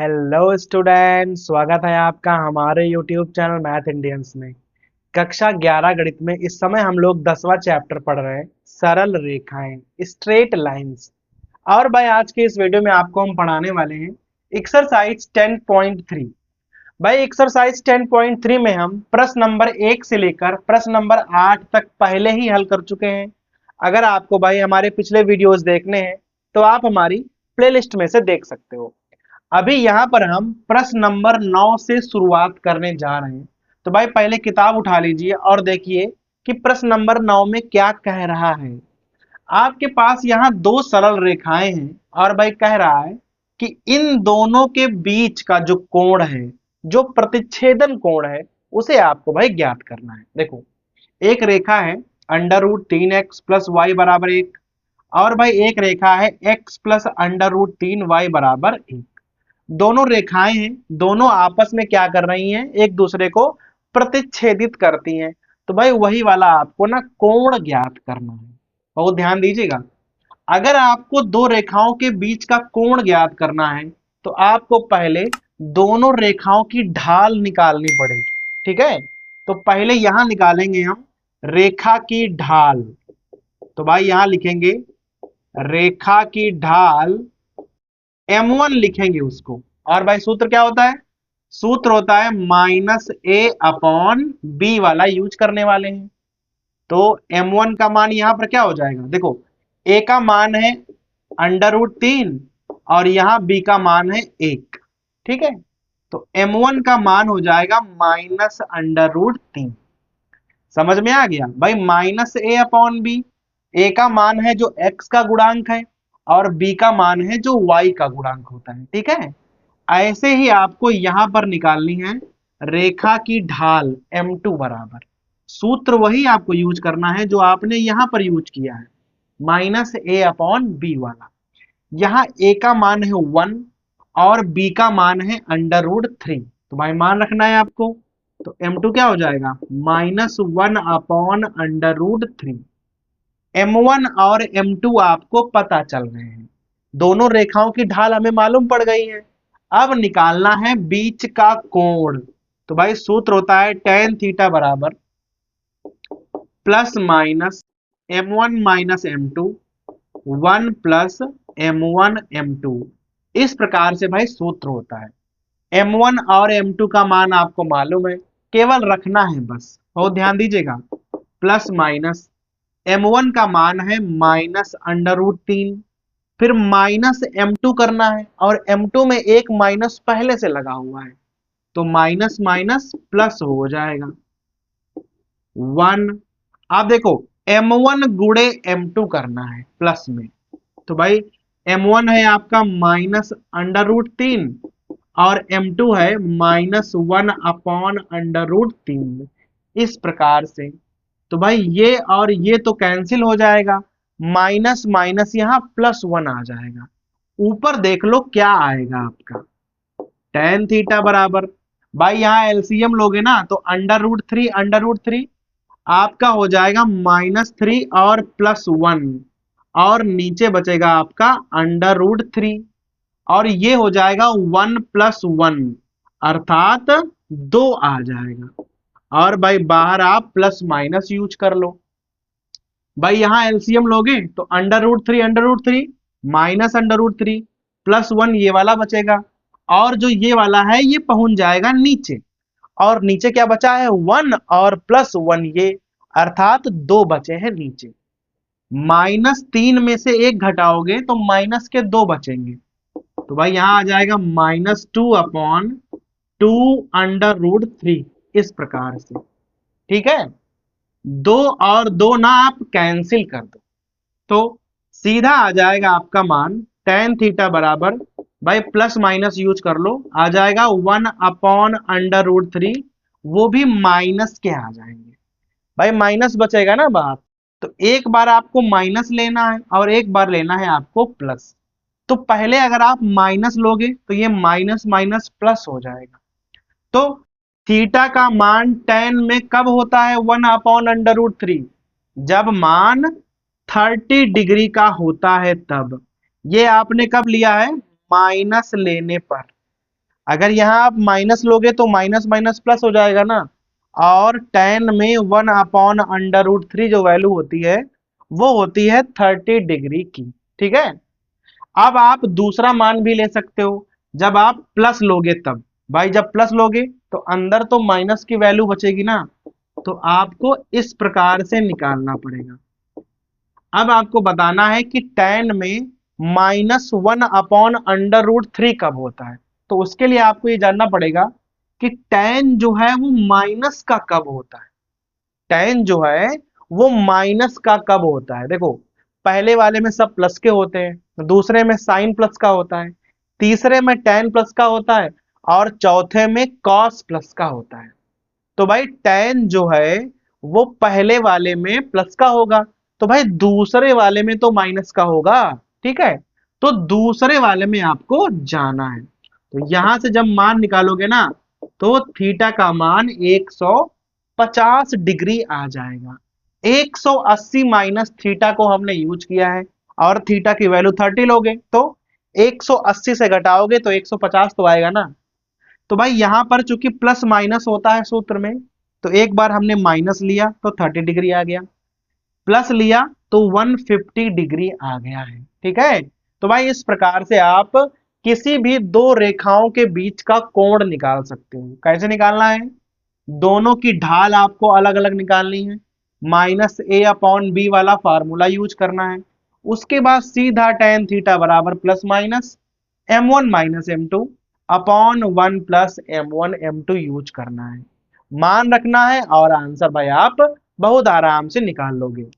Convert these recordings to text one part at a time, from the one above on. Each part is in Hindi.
हेलो स्टूडेंट, स्वागत है आपका हमारे यूट्यूब चैनल मैथ इंडियंस में। कक्षा 11 गणित में इस समय हम लोग 10वां चैप्टर पढ़ रहे हैं, सरल रेखाएं, स्ट्रेट लाइंस। और भाई आज के इस वीडियो में आपको हम पढ़ाने वाले हैं एक्सरसाइज 10.3। भाई एक्सरसाइज 10.3 में हम प्रश्न नंबर 1 से लेकर प्रश्न नंबर 8 तक पहले ही हल कर चुके हैं। अगर आपको भाई हमारे पिछले वीडियोस देखने हैं तो आप हमारी प्लेलिस्ट में से देख सकते हो। अभी यहाँ पर हम प्रश्न नंबर 9 से शुरुआत करने जा रहे हैं। तो भाई पहले किताब उठा लीजिए और देखिए कि प्रश्न नंबर 9 में क्या कह रहा है। आपके पास यहाँ दो सरल रेखाएं हैं और भाई कह रहा है कि इन दोनों के बीच का जो कोण है, जो प्रतिच्छेदन कोण है, उसे आपको भाई ज्ञात करना है। देखो, एक रेखा है √3x प्लस वाई बराबर 1 और भाई एक रेखा है x प्लस √3y बराबर 1। दोनों रेखाएं हैं, दोनों आपस में क्या कर रही हैं, एक दूसरे को प्रतिच्छेदित करती हैं। तो भाई वही वाला आपको ना कोण ज्ञात करना है। बहुत ध्यान दीजिएगा, अगर आपको दो रेखाओं के बीच का कोण ज्ञात करना है तो आपको पहले दोनों रेखाओं की ढाल निकालनी पड़ेगी। ठीक है, तो पहले यहां निकालेंगे हम रेखा की ढाल। तो भाई यहां लिखेंगे रेखा की ढाल m1 लिखेंगे उसको। और भाई सूत्र क्या होता है? सूत्र होता है -a/b वाला यूज करने वाले हैं। तो m1 का मान यहां पर क्या हो जाएगा? देखो, a का मान है √3 और यहां b का मान है 1। ठीक है, तो m1 का मान हो जाएगा -√3। समझ में आ गया भाई? -a/b, a का मान है जो x का गुणांक है और b का मान है जो y का गुणांक होता है। ठीक है, ऐसे ही आपको यहां पर निकालनी है रेखा की ढाल m2 बराबर। सूत्र वही आपको यूज करना है जो आपने यहां पर यूज किया है, -a/b वाला। यहां a का मान है 1 और b का मान है √3। तो भाई मान रखना है आपको। तो m2 क्या हो जाएगा? -1/√3। m1 और m2 आपको पता चल गए हैं, दोनों रेखाओं की ढाल हमें मालूम पड़ गई है। अब निकालना है बीच का कोण। तो भाई सूत्र होता है tan थीटा बराबर plus minus m1 minus m2 1 plus m1 m2। इस प्रकार से भाई सूत्र होता है। m1 और m2 का मान आपको मालूम है, केवल रखना है बस। बहुत ध्यान दीजिएगा, प्लस माइनस m1 का मान है -√3, फिर माइनस m2 करना है और m2 में एक माइनस पहले से लगा हुआ है, तो माइनस माइनस प्लस हो जाएगा 1। आप देखो, m1 गुणे m2 करना है प्लस में। तो भाई m1 है आपका -√3 और m2 है -1/√3। इस प्रकार से तो भाई ये और ये तो कैंसिल हो जाएगा, माइनस माइनस यहाँ +1 आ जाएगा। ऊपर देख लो क्या आएगा आपका, tan थीटा बराबर, भाई यहाँ एलसीएम लोगे ना तो √3 आपका हो जाएगा -3 और +1 और नीचे बचेगा आपका √3 और ये हो जाएगा 1 + 1 अर्थात 2 आ जाएगा। और भाई बाहर आप प्लस माइनस यूज कर लो। भाई यहां एलसीएम लोगे तो √3 माइनस √3 +1 ये वाला बचेगा और जो ये वाला है ये पहुंच जाएगा नीचे। और नीचे क्या बचा है? 1 और +1 ये, अर्थात 2 बचे हैं नीचे। -3 में से 1 घटाओगे तो माइनस के 2 बचेंगे। तो भाई यहां आ जाएगा -2/2√3 इस प्रकार से। ठीक है, 2 और 2 ना आप कैंसिल कर दो तो सीधा आ जाएगा आपका मान tan थीटा बराबर, भाई प्लस माइनस यूज कर लो, आ जाएगा 1/√3। वो भी माइनस के आ जाएंगे, भाई माइनस बचेगा ना बाहर। तो एक बार आपको माइनस लेना है और एक बार लेना है आपको प्लस। तो पहले अगर आप माइनस लोगे तो ये माइनस माइनस प्लस हो जाएगा। तो थीटा का मान tan में कब होता है? 1/√3, जब मान 30 डिग्री का होता है तब। ये आपने कब लिया है? माइनस लेने पर। अगर यहाँ आप माइनस लोगे तो माइनस माइनस प्लस हो जाएगा ना। और tan में 1/√3 जो वैल्यू होती है वो होती है 30 डिग्री की। ठीक है। अब आप दूसरा मान भी ले सकते हो, जब आप प्लस लोगे तब। भाई जब प्लस लोगे तो अंदर तो माइनस की वैल्यू बचेगी ना, तो आपको इस प्रकार से निकालना पड़ेगा। अब आपको बताना है कि tan में -1/√3 कब होता है। तो उसके लिए आपको ये जानना पड़ेगा कि tan जो है वो माइनस का कब होता है। tan जो है वो माइनस का कब होता है। देखो, पहले वाले में सब प्लस के होते हैं, दूसरे में साइन प्लस का होता है, तीसरे में tan प्लस का होता है, और चौथे में cos प्लस का होता है। तो भाई tan जो है वो पहले वाले में प्लस का होगा, तो भाई दूसरे वाले में तो माइनस का होगा। ठीक है। तो दूसरे वाले में आपको जाना है। तो यहां से जब मान निकालोगे ना, तो थीटा का मान 150 डिग्री आ जाएगा। 180 माइनस थीटा को हमने यूज किया है, और थीटा की वैल्यू 30 लोगे तो 180 से घटाओगे तो 150 तो आएगा ना। तो भाई यहां पर चूंकि प्लस माइनस होता है सूत्र में, तो एक बार हमने माइनस लिया तो 30 डिग्री आ गया, प्लस लिया तो 150 डिग्री आ गया है। ठीक है। तो भाई इस प्रकार से आप किसी भी दो रेखाओं के बीच का कोण निकाल सकते हो। कैसे निकालना है? दोनों की ढाल आपको अलग अलग निकालनी है, -a/b वाला फार्मूला यूज करना है। उसके बाद सीधा tan थीटा बराबर plus minus m1 minus m2 upon 1 plus m1 m2 use करना है, मान रखना है, और आंसर भाई आप बहुत आराम से निकाल लोगे।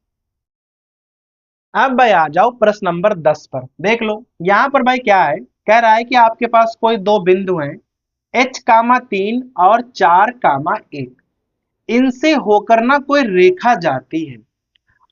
अब भाई आ जाओ प्रश्न नंबर 10 पर। देख लो यहां पर भाई क्या है, कह रहा है कि आपके पास कोई दो बिंदु हैं H,3 और 4,1। इनसे होकर ना कोई रेखा जाती है,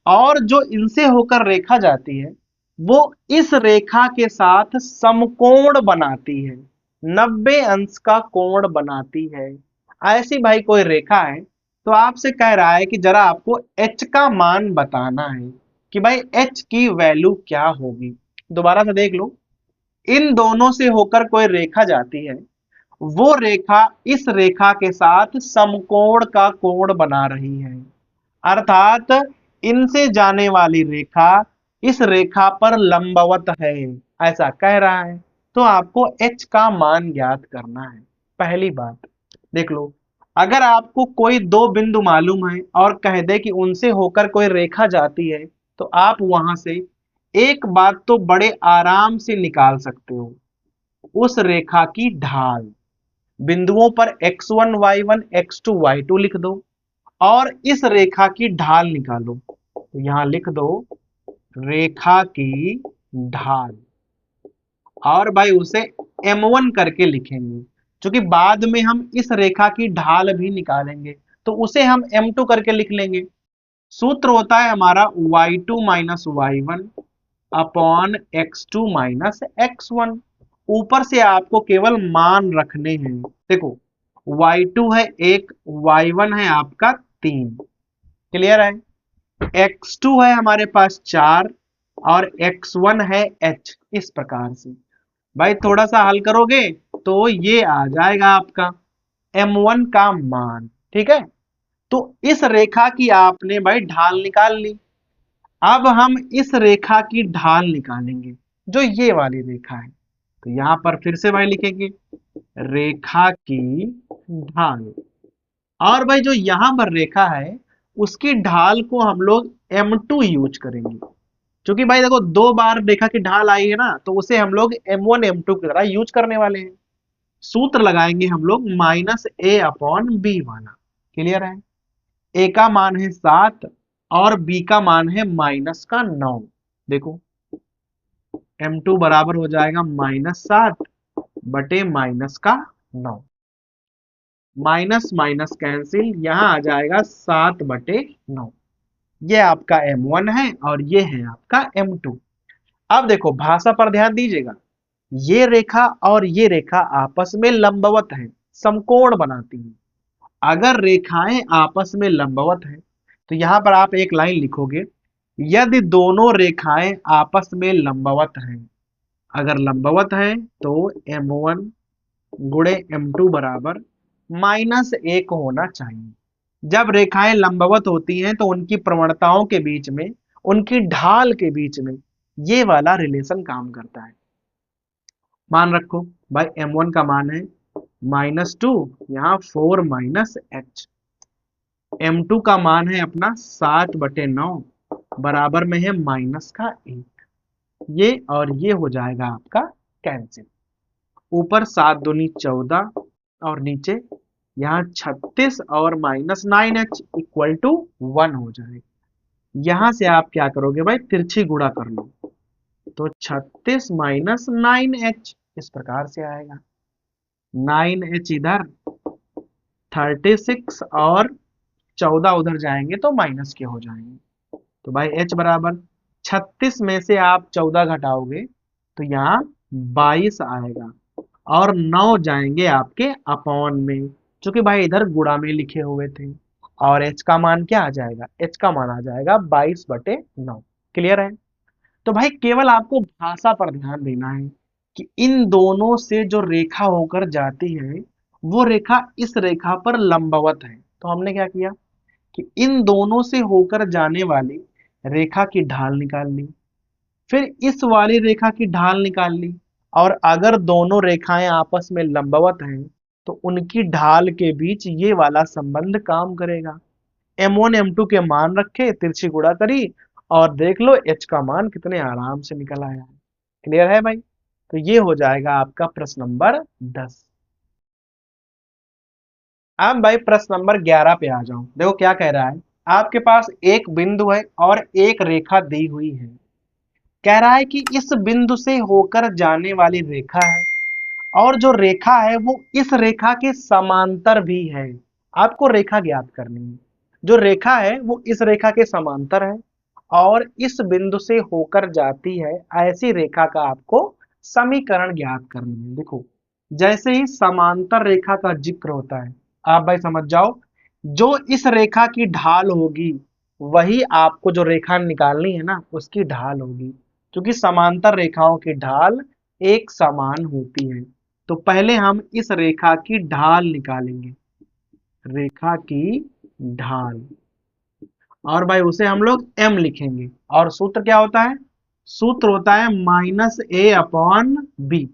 और जो इनसे होकर रेखा जाती है वो इस रेखा के साथ समकोण बनाती है, 90 अंश का कोण बनाती है। ऐसी भाई कोई रेखा है, तो आपसे कह रहा है कि जरा आपको h का मान बताना है कि भाई h की वैल्यू क्या होगी। दोबारा से देख लो, इन दोनों से होकर कोई रेखा जाती है, वो रेखा इस रेखा के साथ समकोण का कोण बना रही है, अर्थात इनसे जाने वाली रेखा इस रेखा पर लंबवत है, ऐसा कह रहा है। तो आपको h का मान ज्ञात करना है। पहली बात देख लो, अगर आपको कोई दो बिंदु मालूम है और कह दे कि उनसे होकर कोई रेखा जाती है, तो आप वहां से एक बात तो बड़े आराम से निकाल सकते हो, उस रेखा की ढाल। बिंदुओं पर x1 y1 x2 y2 लिख दो, और इस रेखा की ढाल निकालो। तो यहां लिख दो रेखा की ढाल, और भाई उसे m1 करके लिखेंगे, क्योंकि बाद में हम इस रेखा की ढाल भी निकालेंगे, तो उसे हम m2 करके लिख लेंगे। सूत्र होता है हमारा y2 minus y1 upon x2 minus x1। ऊपर से आपको केवल मान रखने हैं। देखो, y2 है 1, y1 है आपका 3। क्लियर है? x2 है हमारे पास 4, और x1 है h। इस प्रकार से भाई थोड़ा सा हल करोगे तो ये आ जाएगा आपका m1 का मान। ठीक है। तो इस रेखा की आपने भाई ढाल निकाल ली। अब हम इस रेखा की ढाल निकालेंगे, जो ये वाली रेखा है। तो यहां पर फिर से भाई लिखेंगे रेखा की ढाल, और भाई जो यहां पर रेखा है उसकी ढाल को हम लोग m2 यूज करेंगे, क्योंकि भाई देखो दो बार रेखा की ढाल आई है ना, तो उसे हम लोग m1 m2 की तरह यूज करने वाले हैं। सूत्र लगाएंगे हम लोग -a/b वाला। क्लियर है? a का मान है 7 और b का मान है -9। देखो m2 बराबर हो जाएगा -7 बटे -9। माइनस माइनस कैंसिल, यहां आ जाएगा 7/9। ये आपका m1 है और ये है आपका m2। अब देखो भाषा पर ध्यान दीजिएगा, ये रेखा और ये रेखा आपस में लंबवत है, समकोण बनाती है। अगर रेखाएं आपस में लंबवत है, तो यहां पर आप एक लाइन लिखोगे, यदि दोनों रेखाएं आपस में लंबवत हैं। अगर लंबवत है तो m1 गुणे m2 बराबर -1 होना चाहिए। जब रेखाएं लंबवत होती हैं तो उनकी प्रवणताओं के बीच में, उनकी ढाल के बीच में ये वाला रिलेशन काम करता है। मान रखो भाई m1 का मान है -2, यहाँ 4 -h। m2 का मान है अपना 7/9, बराबर में है -1। ये और ये हो जाएगा आपका कैंसिल। ऊपर 7 दूनी 14 और नीचे यहाँ 36 और -9h इक्वल टू 1 हो जाएगा। यहां से आप क्या करोगे भाई, तिरछी गुणा कर लो, तो 36 -9h इस प्रकार से आएगा। 9h इधर, 36 और 14 उधर जाएंगे तो माइनस के हो जाएंगे। तो भाई h बराबर 36 में से आप 14 घटाओगे तो यहाँ 22 आएगा और 9 जाएंगे आपके अपॉन में, क्योंकि भाई इधर गुणा में लिखे हुए थे। और h का मान क्या आ जाएगा, h का मान आ जाएगा 22/9। क्लियर है? तो भाई केवल आपको भाषा पर ध्यान देना है कि इन दोनों से जो रेखा होकर जाती है वो रेखा इस रेखा पर लंबवत है। तो हमने क्या किया कि इन दोनों से होकर जाने वाली रेखा की ढाल निकाल ली, फिर इस वाली रेखा की ढाल निकाल ली, और अगर दोनों रेखाएं आपस में लंबवत हैं तो उनकी ढाल के बीच ये वाला संबंध काम करेगा। m1 m2 के मान रखे, तिरछी गुणा करी और देख लो h का मान कितने आराम से निकल आया है। क्लियर है भाई? तो ये हो जाएगा आपका प्रश्न नंबर 10। अब भाई प्रश्न नंबर 11 पे आ जाओ। देखो क्या कह रहा है, आपके पास एक बिंदु है और एक रेखा दी हुई है। कह रहा है कि इस बिंदु से होकर जाने वाली रेखा है और जो रेखा है वो इस रेखा के समांतर भी है। आपको रेखा ज्ञात करनी है। जो रेखा है वो इस रेखा के समांतर है और इस बिंदु से होकर जाती है, ऐसी रेखा का आपको समीकरण ज्ञात करनी है। देखो जैसे ही समांतर रेखा का जिक्र होता है, आप भाई समझ जाओ, जो इस रेखा की ढाल होगी वही आपको जो रेखा निकालनी है ना उसकी ढाल होगी, क्योंकि समांतर रेखाओं की ढाल एक समान होती है। तो पहले हम इस रेखा की ढाल निकालेंगे, रेखा की ढाल, और भाई उसे हम लोग m लिखेंगे। और सूत्र क्या होता है, सूत्र होता है -a/b।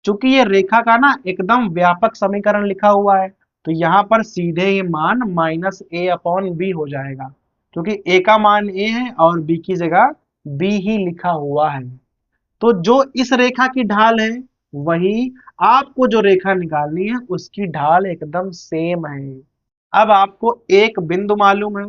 चूंकि ये रेखा का ना एकदम व्यापक समीकरण लिखा हुआ है तो यहाँ पर सीधे ही मान -a/b हो जाएगा, क्योंकि a का मान a है और b की जगह b ही लिखा हुआ है। तो जो इस रेखा की ढाल है वही आपको जो रेखा निकालनी है उसकी ढाल एकदम सेम है। अब आपको एक बिंदु मालूम है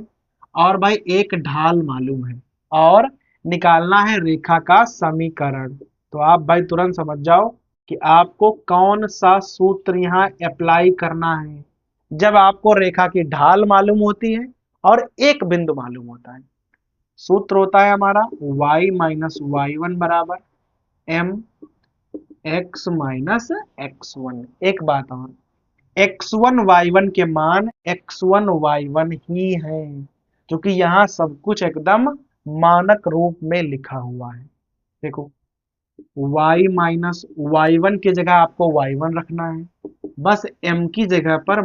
और भाई एक ढाल मालूम है और निकालना है रेखा का समीकरण। तो आप भाई तुरंत समझ जाओ कि आपको कौन सा सूत्र यहाँ अप्लाई करना है जब आपको रेखा की ढाल मालूम होती है और एक बिंदु मालूम होता है। सूत्र होता है हमारा y-y1 बराबर m x माइनस x1। एक बात और, x1 y1 के मान x1 y1 ही है, क्योंकि यहाँ सब कुछ एकदम मानक रूप में लिखा हुआ है। देखो y माइनस y1 की जगह आपको y1 रखना है, बस m की जगह पर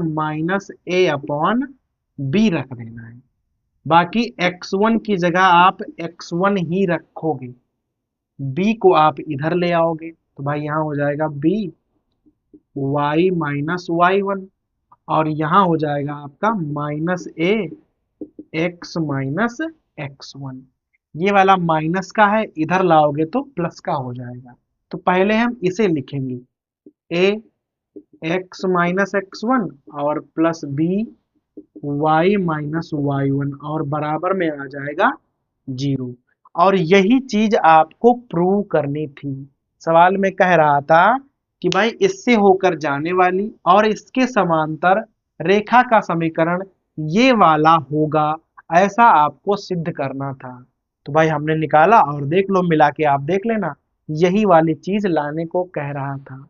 -a/b रख देना है। बाकी x1 की जगह आप x1 ही रखोगे, b को आप इधर ले आओगे तो भाई यहाँ हो जाएगा b y माइनस y1, और यहाँ हो जाएगा आपका -a x माइनस x1। ये वाला माइनस का है, इधर लाओगे तो प्लस का हो जाएगा। तो पहले हम इसे लिखेंगे a x माइनस x1 और plus b y minus y1 और बराबर में आ जाएगा 0। और यही चीज आपको प्रूव करनी थी। सवाल में कह रहा था कि भाई इससे होकर जाने वाली और इसके समांतर रेखा का समीकरण ये वाला होगा, ऐसा आपको सिद्ध करना था। तो भाई हमने निकाला और देख लो, मिला के आप देख लेना, यही वाली चीज लाने को कह रहा था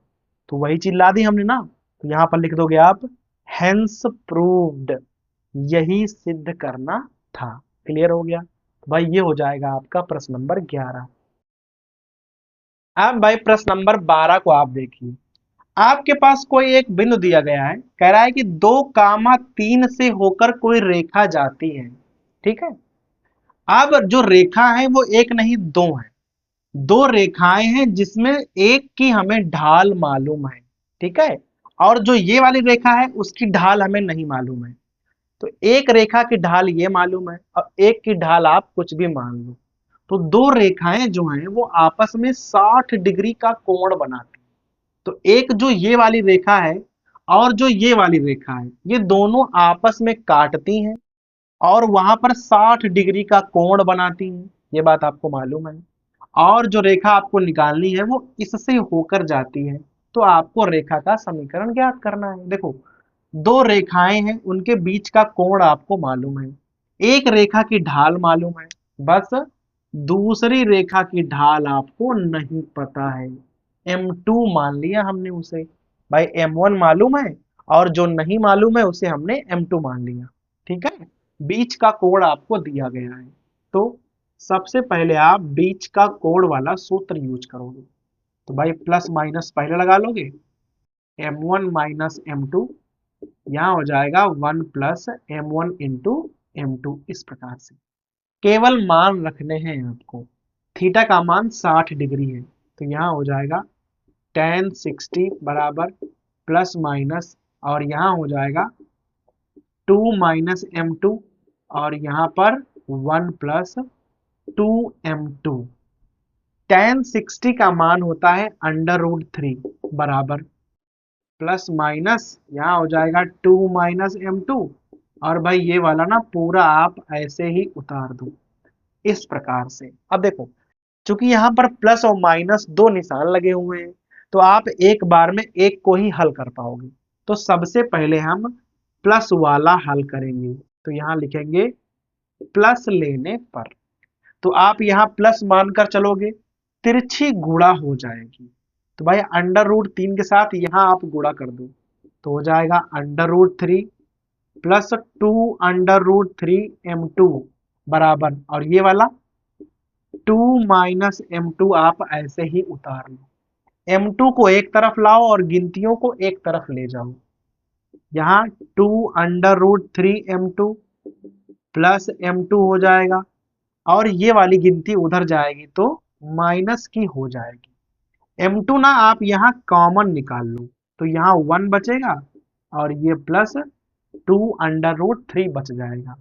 तो वही चीज ला दी हमने ना। तो यहाँ पर लिख दोगे आप हेंस प्रूव्ड, यही सिद्ध करना था। क्लियर हो गया? तो भाई ये हो जाएगा आपका प्रश्न नंबर 11। अब भाई प्रश्न नंबर 12 को आप देखिए। आपके पास कोई एक बिंदु दिया गया है, कह रहा है कि 2, 3 से होकर कोई रेखा जाती है, ठीक है। अब जो रेखा है वो एक नहीं दो है, दो रेखाएं हैं जिसमें एक की हमें ढाल मालूम है, ठीक है। और जो ये वाली रेखा है उसकी ढाल हमें नहीं मालूम है। तो एक रेखा की ढाल ये मालूम है और एक की ढाल आप कुछ भी मान लो। तो दो रेखाएं जो हैं वो आपस में 60 डिग्री का कोण बनाती हैं। तो एक जो ये वाली रेखा है और जो ये वाली रेखा है, ये दोनों आपस में काटती हैं और वहां पर 60 डिग्री का कोण बनाती हैं। ये बात आपको मालूम है। और जो रेखा आपको निकालनी है वो इससे होकर जाती है। तो आपको रेखा का समीकरण ज्ञात करना है। देखो, दो रेखाएं हैं, उनके बीच का कोण आपको मालूम है, एक रेखा की ढाल मालूम है, बस दूसरी रेखा की ढाल आपको नहीं पता है। M2 मान लिया हमने उसे। भाई M1 मालूम है और जो नहीं मालूम है उसे हमने M2 मान लिया, ठीक है। बीच का कोण आपको दिया गया है, तो सबसे पहले आप बीच का कोण वाला सूत्र यूज करोगे। तो भाई प्लस माइनस पहले लगा लोगे, M1 माइनस M2, यहाँ हो जाएगा 1 प्लस M1 इंटू M2, इस प्रकार से। केवल मान रखने हैं आपको। थीटा का मान 60 डिग्री है, तो यहाँ हो जाएगा tan 60 बराबर प्लस माइनस, और यहाँ हो जाएगा 2 माइनस M2, और यहाँ पर 1 प्लस 2M2। tan 60 का मान होता है √3 बराबर प्लस माइनस, यहाँ हो जाएगा 2 माइनस M2, और भाई ये वाला ना पूरा आप ऐसे ही उतार दो इस प्रकार से। अब देखो, चूंकि यहाँ पर प्लस और माइनस दो निशान लगे हुए हैं, तो आप एक बार में एक को ही हल कर पाओगे। तो सबसे पहले हम प्लस वाला हल करेंगे। तो यहाँ लिखेंगे प्लस लेने पर, तो आप यहाँ प्लस मानकर चलोगे, तिरछी गुणा हो जाएगी। तो भाई √3 के साथ यहाँ आप गुणा कर दो, तो हो जाएगा √3 प्लस 2 √3M2 बराबर, और ये वाला 2 माइनस M2 आप ऐसे ही उतार लो। M2 को एक तरफ लाओ और गिनतियों को एक तरफ ले जाओ। यहाँ 2 √3M2 प्लस M2 हो जाएगा, और ये वाली गिनती उधर जाएगी तो माइनस की हो जाएगी। M2 ना आप यहाँ कॉमन निकाल लो, तो यहाँ 1 बचेगा और ये प्लस 2 √3 बच जाएगा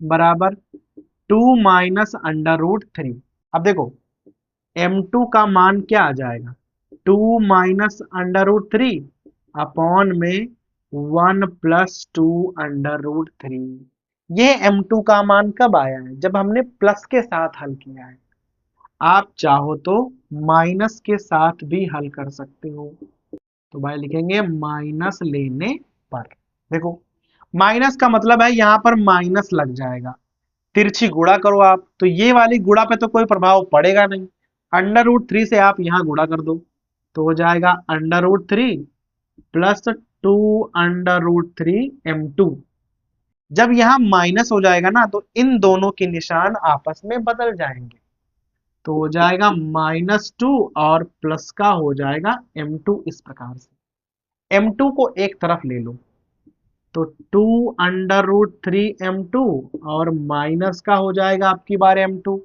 बराबर 2 माइनस √3। अब देखो, M2 का मान क्या आ जाएगा, 2 माइनस √3 अपॉन में 1 प्लस 2 √3। ये M2 का मान कब आया है, जब हमने प्लस के साथ हल किया है। आप चाहो तो माइनस के साथ भी हल कर सकते हो। तो भाई लिखेंगे माइनस लेने पर। देखो, माइनस का मतलब है यहाँ पर माइनस लग जाएगा, तिरछी गुणा करो आप, तो ये वाली गुणा पे तो कोई प्रभाव पड़ेगा नहीं। √3 से आप यहाँ गुणा कर दो, तो हो जाएगा √3 प्लस 2 √3M2। जब यहाँ माइनस हो जाएगा ना, तो इन दोनों के निशान आपस में बदल जाएंगे, तो हो जाएगा -2 और प्लस का हो जाएगा M2, इस प्रकार से। M2 को एक तरफ ले लो, तो 2 √3M2 और माइनस का हो जाएगा आपकी बार M2,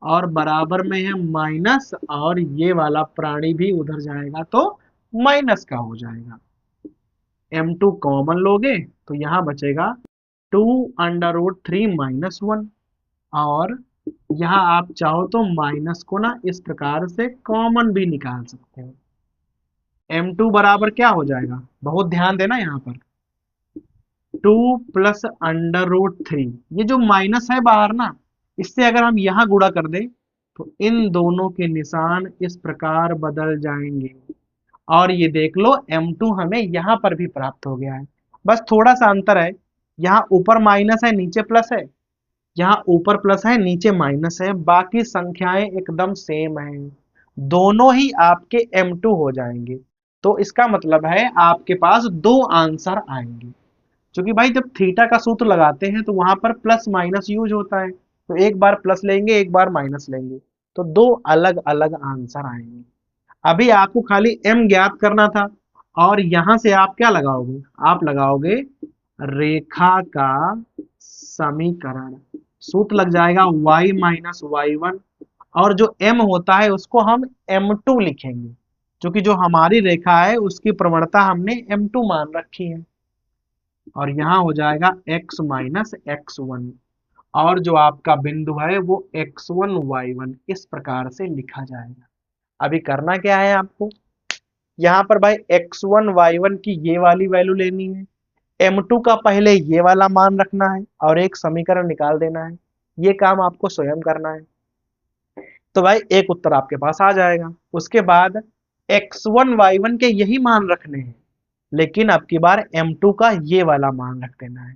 और बराबर में है माइनस, और ये वाला प्राणी भी उधर जाएगा तो माइनस का हो जाएगा। M2 कॉमन लोगे तो यहाँ बचेगा 2 √3 माइनस 1, और यहाँ आप चाहो तो माइनस को ना इस प्रकार से कॉमन भी निकाल सकते हो। M2 बराबर क्या हो जाएगा, बहुत ध्यान देना यहाँ पर, 2 प्लस √3, ये जो माइनस है बाहर ना, इससे अगर हम यहाँ गुणा कर दें तो इन दोनों के निशान इस प्रकार बदल जाएंगे। और ये देख लो, M2 हमें यहाँ पर भी प्राप्त हो गया है। बस थोड़ा सा अंतर है, यहाँ ऊपर माइनस है नीचे प्लस है, यहाँ ऊपर प्लस है नीचे माइनस है, बाकी संख्याएं एकदम सेम हैं, दोनों ही आपके M2 हो जाएंगे। तो इसका मतलब है आपके पास दो आंसर आएंगे, क्योंकि भाई जब थीटा का सूत्र लगाते हैं तो वहां पर प्लस माइनस यूज होता है, तो एक बार प्लस लेंगे एक बार माइनस लेंगे, तो दो अलग अलग आंसर आएंगे। अभी आपको खाली m ज्ञात करना था और यहां से आप क्या लगाओगे, आप लगाओगे रेखा का समीकरण। सूत्र लग जाएगा y माइनस वाई वन, और जो m होता है उसको हम m2 लिखेंगे, क्योंकि जो हमारी रेखा है उसकी प्रवणता हमने m2 मान रखी है। और यहाँ हो जाएगा x माइनस एक्स वन, और जो आपका बिंदु है वो x1 y1 इस प्रकार से लिखा जाएगा। अभी करना क्या है आपको, यहाँ पर भाई x1 y1 की ये वाली वैल्यू लेनी है, m2 का पहले ये वाला मान रखना है और एक समीकरण निकाल देना है। ये काम आपको स्वयं करना है। तो भाई एक उत्तर आपके पास आ जाएगा। उसके बाद x1 y1 के यही मान रखने हैं, लेकिन अब की बार m2 का ये वाला मान रख देना है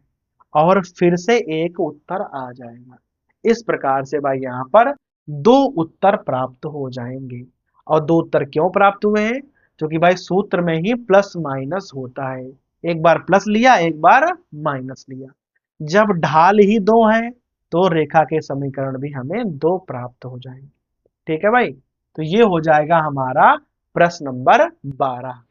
और फिर से एक उत्तर आ जाएगा। इस प्रकार से भाई यहाँ पर दो उत्तर प्राप्त हो जाएंगे। और दो उत्तर क्यों प्राप्त हुए हैं, क्योंकि भाई सूत्र में ही प्लस माइनस होता है, एक बार प्लस लिया एक बार माइनस लिया। जब ढाल ही दो है तो रेखा के समीकरण भी हमें दो प्राप्त हो जाएंगे। ठीक है भाई, तो ये हो जाएगा हमारा प्रश्न नंबर 12।